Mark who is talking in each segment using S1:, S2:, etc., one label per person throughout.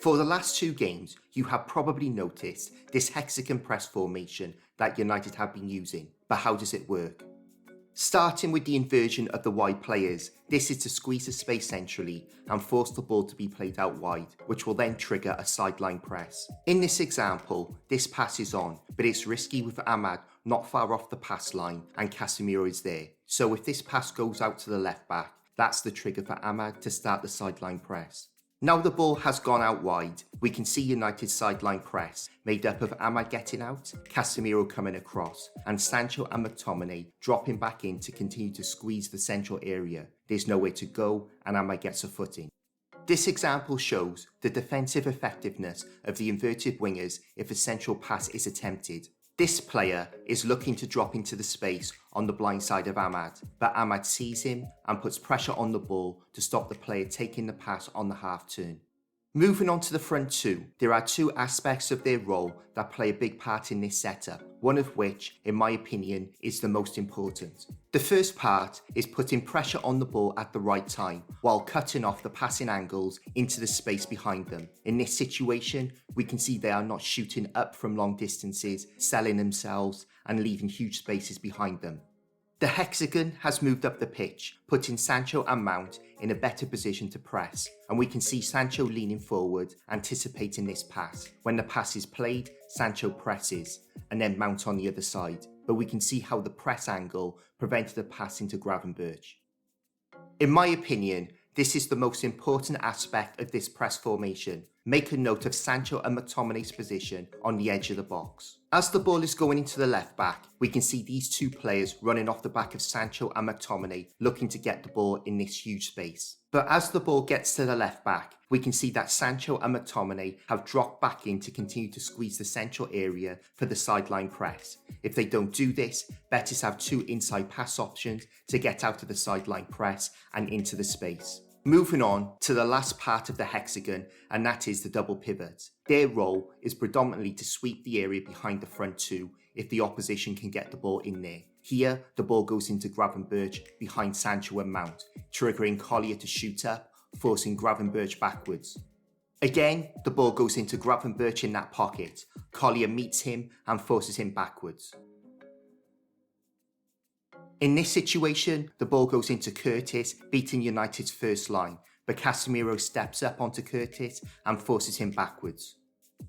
S1: For the last two games, you have probably noticed this hexagon press formation that United have been using, but how does it work? Starting with the inversion of the wide players, this is to squeeze the space centrally and force the ball to be played out wide, which will then trigger a sideline press. In this example, this pass is on, but it's risky with Ahmad not far off the pass line and Casemiro is there. So if this pass goes out to the left back, that's the trigger for Ahmad to start the sideline press. Now the ball has gone out wide, we can see United's sideline press, made up of Ahmad getting out, Casemiro coming across, and Sancho and McTominay dropping back in to continue to squeeze the central area. There's nowhere to go, and Ahmad gets a footing. This example shows the defensive effectiveness of the inverted wingers if a central pass is attempted. This player is looking to drop into the space on the blind side of Ahmad, but Ahmad sees him and puts pressure on the ball to stop the player taking the pass on the half turn. Moving on to the front two, there are two aspects of their role that play a big part in this setup, one of which, in my opinion, is the most important. The first part is putting pressure on the ball at the right time, while cutting off the passing angles into the space behind them. In this situation, we can see they are not shooting up from long distances, selling themselves, and leaving huge spaces behind them. The hexagon has moved up the pitch, putting Sancho and Mount in a better position to press, and we can see Sancho leaning forward, anticipating this pass. When the pass is played, Sancho presses, and then Mount on the other side, but we can see how the press angle prevented the pass into Gravenberch. In my opinion, this is the most important aspect of this press formation. Make a note of Sancho and McTominay's position on the edge of the box. As the ball is going into the left back, we can see these two players running off the back of Sancho and McTominay looking to get the ball in this huge space. But as the ball gets to the left back, we can see that Sancho and McTominay have dropped back in to continue to squeeze the central area for the sideline press. If they don't do this, Betis have two inside pass options to get out of the sideline press and into the space. Moving on to the last part of the hexagon, and that is the double pivot. Their role is predominantly to sweep the area behind the front two if the opposition can get the ball in there. Here, the ball goes into Gravenberch behind Sancho and Mount, triggering Collier to shoot up, forcing Gravenberch backwards. Again, the ball goes into Gravenberch in that pocket. Collier meets him and forces him backwards. In this situation, the ball goes into Curtis, beating United's first line, but Casemiro steps up onto Curtis and forces him backwards.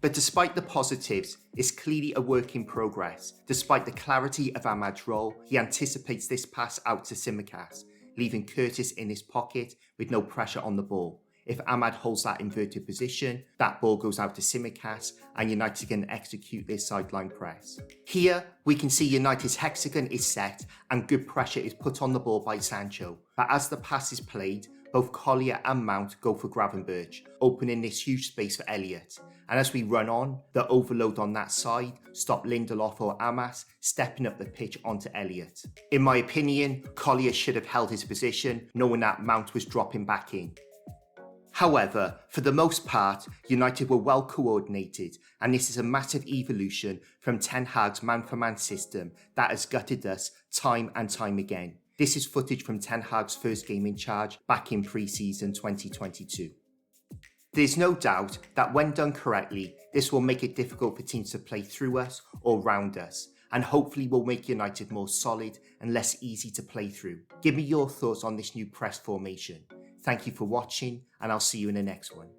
S1: But despite the positives, it's clearly a work in progress. Despite the clarity of Ahmad's role, he anticipates this pass out to Tsimikas, leaving Curtis in his pocket with no pressure on the ball. If Ahmad holds that inverted position, that ball goes out to Tsimikas and United can execute their sideline press. Here, we can see United's hexagon is set and good pressure is put on the ball by Sancho. But as the pass is played, both Collier and Mount go for Gravenberch, opening this huge space for Elliott. And as we run on, the overload on that side stopped Lindelof or Amas stepping up the pitch onto Elliott. In my opinion, Collier should have held his position, knowing that Mount was dropping back in. However, for the most part, United were well coordinated, and this is a massive evolution from Ten Hag's man-for-man system that has gutted us time and time again. This is footage from Ten Hag's first game in charge back in pre-season 2022. There's no doubt that when done correctly, this will make it difficult for teams to play through us or round us, and hopefully will make United more solid and less easy to play through. Give me your thoughts on this new press formation. Thank you for watching, and I'll see you in the next one.